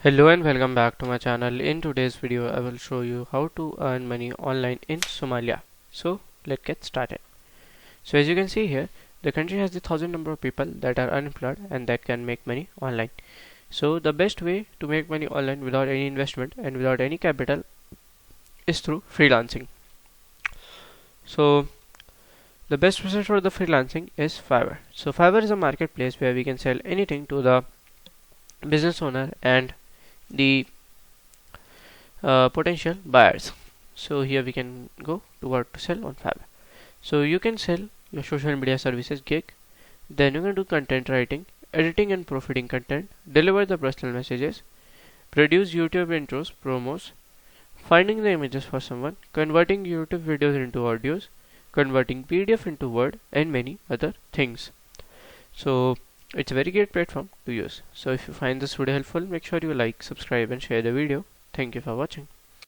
Hello and welcome back to my channel. In today's video I will show you how to earn money online in Somalia. So let's get started. So as you can see here, the country has the 1,000 number of people that are unemployed and that can make money online. So the best way to make money online without any investment and without any capital is through freelancing. So the best website for the freelancing is Fiverr. So Fiverr is a marketplace where we can sell anything to the business owner and the potential buyers. So here we can go to what to sell on Fiverr. So you can sell your social media services gig, then you can do content writing, editing and proofreading content, deliver the personal messages, produce YouTube intros, promos, finding the images for someone, converting YouTube videos into audios, converting PDF into Word, and many other things. So it's a very great platform to use. So if you find this video helpful, make sure you like, subscribe and share the video. Thank you for watching.